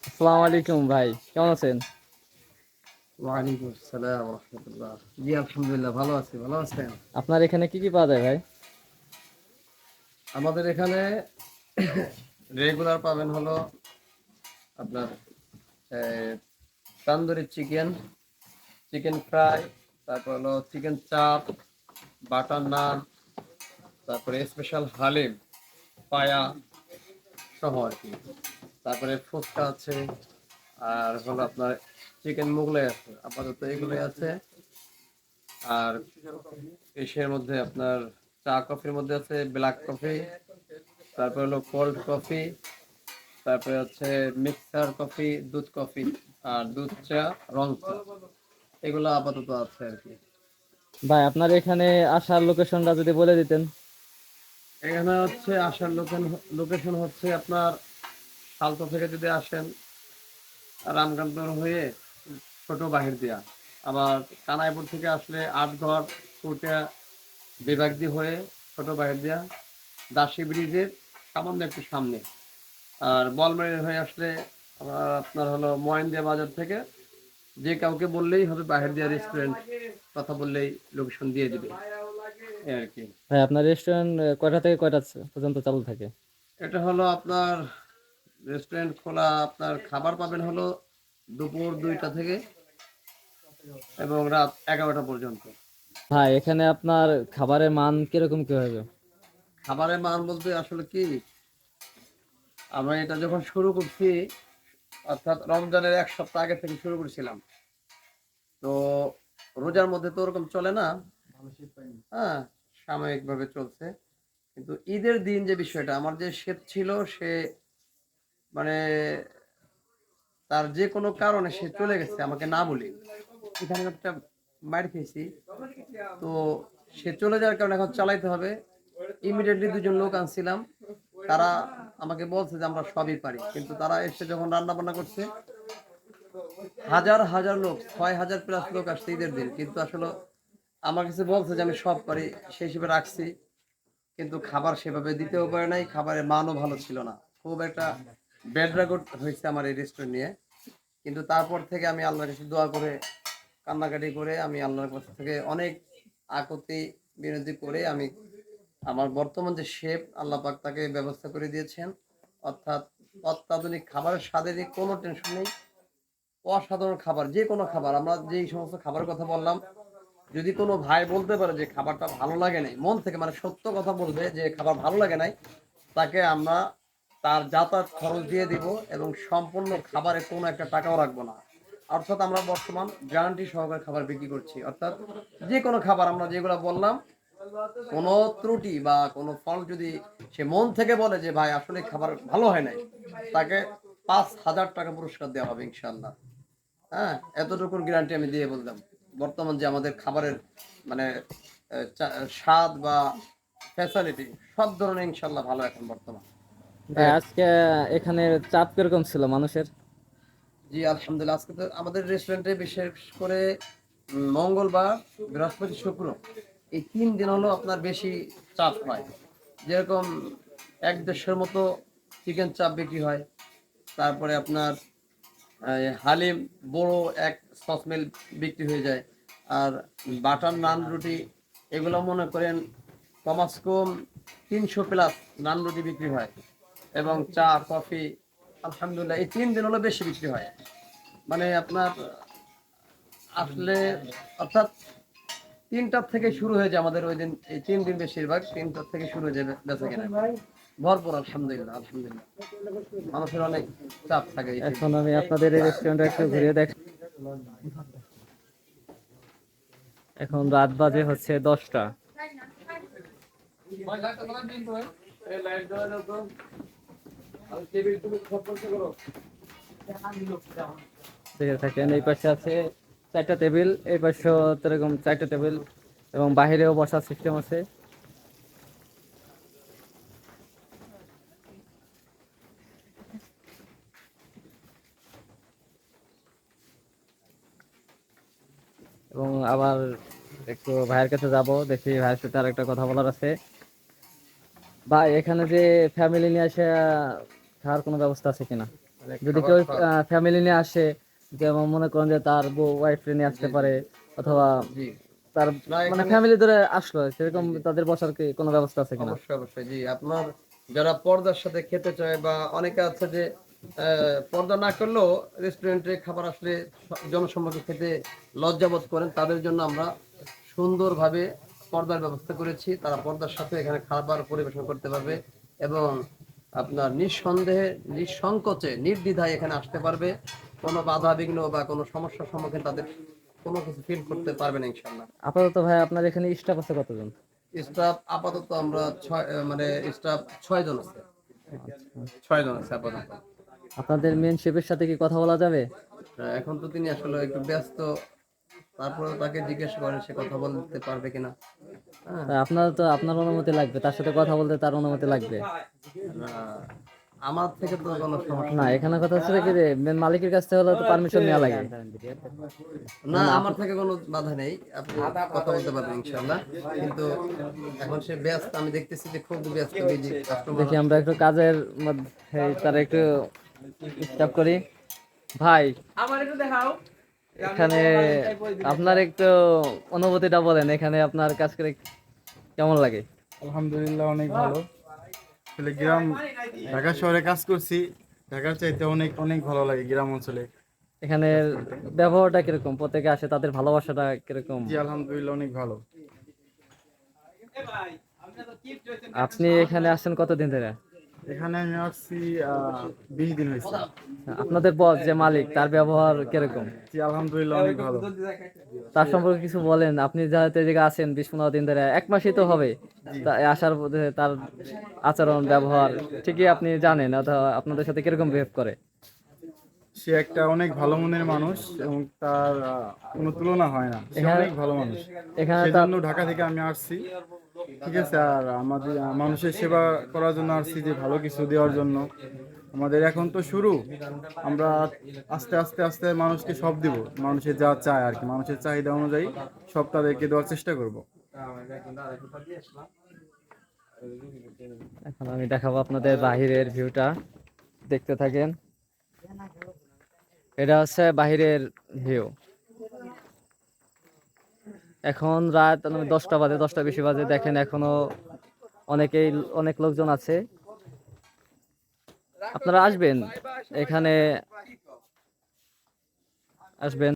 আসসালামু আলাইকুম ভাই, কেমন আছেন? ওয়ালাইকুম আসসালাম রহমতুল্লাহ। জি আলহামদুলিল্লাহ ভালো আছি। ভালো আছেন? আপনার এখানে কি কি পাওয়া যায় ভাই? আমাদের এখানে রেগুলার পাবেন হলো আপনার আহ, তান্দুরি চিকেন, চিকেন ফ্রাই, তারপর হলো চিকেন চাপ, বাটার নান, তারপরে স্পেশাল হালিম, পায়া সহ আর কি। তারপরে ফুচকা আছে, আর হলো আপনার চিকেন মোগলাই আছে। আপাতত এগুলোই আছে। আর এশিয়ার মধ্যে আপনার চা কফির মধ্যে আছে ব্ল্যাক কফি, তারপরে হলো কোল্ড কফি, তারপরে হচ্ছে মিক্সার কফি, দুধ কফি, আর দুধ চা, রং চা। এগুলো আপাতত আছে আর কি। ভাই আপনার এখানে আসার লোকেশনটা যদি বলে দিতেন। এখানে হচ্ছে আসার লোকেশন হচ্ছে আপনার সালতো থেকে যদি আসেন রামকান্তর হয়ে ছোট বাহির দিয়া, আবার কানাইপুর থেকে আসলে আটঘর কুটিয়া বিভাগ দিয়ে হয়ে ছোট বাহির দিয়া দাসী ব্রিজের সামান্য একটু সামনে। আর বলমারি হয়ে আসলে আপনার হলো মহেন্দ্রা বাজার থেকে যে কাউকে বললেই হবে বাহির দিয়া রেস্টুরেন্ট, কথা বললেই লোকেশন দিয়ে দিবে এই আর কি। ভাই আপনার রেস্টুরেন্ট কয়টা থেকে কয়টা পর্যন্ত চালু থাকে? এটা হলো আপনার রেস্টুরেন্ট খোলা, আপনার খাবার পাবেন হলো দুপুর 2টা থেকে এবং রাত 11টা পর্যন্ত। ভাই এখানে আপনার খাবারের মান কিরকম কি হবে? খাবারের মান বলতে আসলে কি, আমরা এটা যখন শুরু করছি অর্থাৎ রমজানের 1 সপ্তাহ আগে থেকে শুরু করেছিলাম, তো রোজার মধ্যে তো ওরকম চলে না। হ্যাঁ, সাময়িকভাবে চলছে। কিন্তু ঈদের দিন যে বিষয়টা, আমার যে শেফ ছিল সে মানে তার যে কোনো কারণে সে চলে গেছে আমাকে না বলে। এখানে একটা মার খেয়েছি, তো সে চলে যাওয়ার কারণে এখন চালাইতে হবে। ইমিডিয়েটলি দুজন লোক আনছিলাম, তারা আমাকে বলছে যে আমরা সবই পারি, কিন্তু তারা এসে যখন রান্না বান্না করছে হাজার হাজার লোক, 6,000 প্লাস লোক আসছে ঈদের দিন, কিন্তু আসলে আমার কাছে বলছে যে আমি সব পারি, সেই হিসেবে রাখছি। কিন্তু খাবার সেভাবে দিতেও পারে নাই, খাবারের মানও ভালো ছিল না। খুব একটা ব্যাড রেকর্ড হয়েছে আমার এই রেস্টুরেন্ট নিয়ে। কিন্তু তারপর থেকে আমি আল্লাহর কাছে দোয়া করে কান্নাকাটি করে আমি আল্লাহর কাছ থেকে অনেক আকুতি বিনতি করে আমি আমার বর্তমান যে শেফ আল্লাহ পাক তাকে ব্যবস্থা করে দিয়েছেন। অর্থাৎ অত্যাধুনিক খাবারের স্বাদের কোনো টেনশন নেই। অসাধারণ খাবার, যে কোনো খাবার, আমরা যেই সমস্ত খাবারের কথা বললাম, যদি কোনো ভাই বলতে পারে যে খাবারটা ভালো লাগে নাই, মন থেকে মানে সত্য কথা বলবে যে খাবার ভালো লাগে নাই, তাকে আমরা তার যাতায়াত খরচ দিয়ে দিব এবং সম্পূর্ণ খাবারে কোনো একটা টাকাও রাখবো না। অর্থাৎ আমরা বর্তমান গ্যারান্টি সহকারে খাবার বিক্রি করছি। অর্থাৎ যে কোনো খাবার আমরা যেগুলো বললাম, কোনো ত্রুটি বা কোনো ফল্ট যদি সে মন থেকে বলে যে ভাই আসলে খাবার ভালো হয় নাই, তাকে 5,000 টাকা পুরস্কার দেওয়া হবে ইনশাল্লাহ। হ্যাঁ, এতটুকুর গ্যারান্টি আমি দিয়ে বললাম। বর্তমান যে আমাদের খাবারের মানে স্বাদ বা ফ্যাসিলিটি সব ধরনের ইনশাল্লাহ ভালো এখন বর্তমান। ভাই আজকে এখানে চাপ কিরকম ছিল মানুষের? জি আলহামদুলিল্লাহ, আজকে তো আমাদের রেস্টুরেন্টে বিশেষ করে মঙ্গলবার, বৃহস্পতি, শুক্র এই 3 দিন হলো আপনার বেশি চাপ হয়। যেরকম 1-150 মতো চিকেন চাপ বিক্রি হয়। তারপরে আপনার হালিম বড় এক সসমেল বিক্রি হয়ে যায়। আর বাটার নান রুটি এগুলো মনে করেন কমাস কম 300 প্লাস নান রুটি বিক্রি হয়। এবং চা কফি আলহামদুলিল্লাহ এই 3 দিন হলো বেশি বিক্রি হয়। মানে আপনার আসলে অর্থাৎ 3টার থেকে শুরু হয়ে যায় আমাদের ওই দিন, এই 3 দিন বেশিরভাগ 3টার থেকে শুরু হয়ে যাবে বেচা কেনা ভরপুর। আলহামদুলিল্লাহ আলহামদুলিল্লাহ, মানুষের অনেক চাপ থাকে এই এখন 3 দিন। আমি আপনাদের এই রেস্টুরেন্টটা একটু ঘুরিয়ে দেখ। এখন রাত বাজে হচ্ছে 10টা। দেখে থাকেন এই পাশে আছে 4টা টেবিল, এই পাশেও এরকম 4টা টেবিল এবং বাহিরেও বসার সিস্টেম আছে। এবং আবার একটু ভাইয়ের কাছে যাব, দেখি ভাইয়ের সাথে আর একটা কথা বলার আছে। ভাই এখানে যে ফ্যামিলি নিয়ে এসে খাওয়ার কোনো ব্যবস্থা আছে কিনা? যদি কেউ ফ্যামিলি নিয়ে আসে, যেমন মনে করেন যে তার বউ ওয়াইফ নিয়ে আসতে পারে, অথবা জি তার না মানে এখানে ফ্যামিলি ধরে আসলো, সেরকম তাদের বসার কি কোনো ব্যবস্থা আছে কিনা? অবশ্যই অবশ্যই জি আপনার যারা পর্দার সাথে খেতে চায় বা অনেকে আছে যে পর্দা না করলেও রেস্টুরেন্টে খাবার আসলে জনসম্মুখে খেতে লজ্জাবোধ করেন, তাদের জন্য আমরা সুন্দরভাবে পর্দার ব্যবস্থা করেছি। তারা পর্দার সাথে এখানে খাবার পরিবেশন করতে পারবে এবং আপনার নিঃসন্দেহে নিঃসংকোচে নির্দ্বিধায় এখানে আসতে পারবে। কোনো বাধা বিঘ্ন বা কোনো সমস্যার সম্মুখীন তাদের কোনো কিছু ফিল করতে পারবে না ইনশাল্লাহ। আপাতত ভাই আপনার এখানে স্টাফ আছে কতজন? স্টাফ আপাতত আমরা মানে স্টাফ 6 জন আছে। 6 জন আছে আপাতত। আপনাদের মেন শেফের সাথে কি কথা বলা যাবে? এখন তো তিনি আসলে একটু ব্যস্ত, তারপরে তাকে জিজ্ঞেস করেন সে কথা বলতে পারবে কিনা। হ্যাঁ তা আপনার তো আপনার অনুমতি লাগবে, তার সাথে কথা বলতে তার অনুমতি লাগবে। আহ, আমার থেকে তো কোনো সমস্যা না, নেই। এখানে কথা হচ্ছে কি যে মেন মালিকের কাছ থেকে হলে তো পারমিশন নেওয়া লাগে। না আমার থেকে কোনো বাধা নেই, আপনি কথা বলতে পারবেন ইনশাআল্লাহ। কিন্তু এখন সে ব্যস্ত, আমি দেখতেছি যে খুব ব্যস্ত, বিজি কাস্টমার। দেখি আমরা একটু কাজের মধ্যে তার একটু স্টাফ করি। ভাই, এখানে আপনার একটু অনুভূতিটা বলেন, এখানে আপনার কাজ করে কেমন লাগে? আলহামদুলিল্লাহ অনেক ভালো। আসলে গ্রাম, ঢাকা শহরে কাজ করছি, ঢাকার চাইতে অনেক অনেক ভালো লাগে গ্রাম অঞ্চলে এখানে কাজ করতে। ব্যবহারটা কিরকম, প্রত্যেকে আসে তাদের ভালোবাসাটা কিরকম? জি আলহামদুলিল্লাহ অনেক ভালো। আপনি এখানে আসছেন কতদিন ধরে? এখানে আমি আসছি 20 দিন হয়েছে। আপনাদের বস যে মালিক, তার ব্যবহার কিরকম? জি আলহামদুলিল্লাহ অনেক ভালো। তার সম্পর্কে কিছু বলেন। আপনি যেহেতু এদিকে আছেন 20-15 দিন ধরে, 1 মাসই তো হবে তা আসার মধ্যে, তার আচরণ ব্যবহার ঠিকই আপনি জানেন, অথবা আপনাদের সাথে কিরকম বিহেভ করে? সে একটা অনেক ভালো মনের মানুষ এবং তার কোনো তুলনা হয় না, সে এখানে অনেক ভালো মানুষ। এখানে তার সেজন্য ঢাকা থেকে আমি আসছি, ঠিক আছে। আর আমাদের মানুষের সেবা করার জন্য আসছি, যে ভালো কিছু দেওয়ার জন্য। আমাদের এখন তো শুরু, আমরা আস্তে আস্তে আস্তে মানুষকে সব দিব, মানুষের যা চায় আর কি, মানুষের চাহিদা অনুযায়ী সব তাদেরকে দেওয়ার চেষ্টা করব। এখন আমি দেখাবো আপনাদের বাহিরের ভিউটা, দেখতে থাকেন। এটা হচ্ছে বাহিরের ভিউ। এখন রাত 10টা বাজে, 10টা বেশি বাজে। দেখেন এখনো অনেকেই, অনেক লোকজন আছে। আপনারা আসবেন, এখানে আসবেন।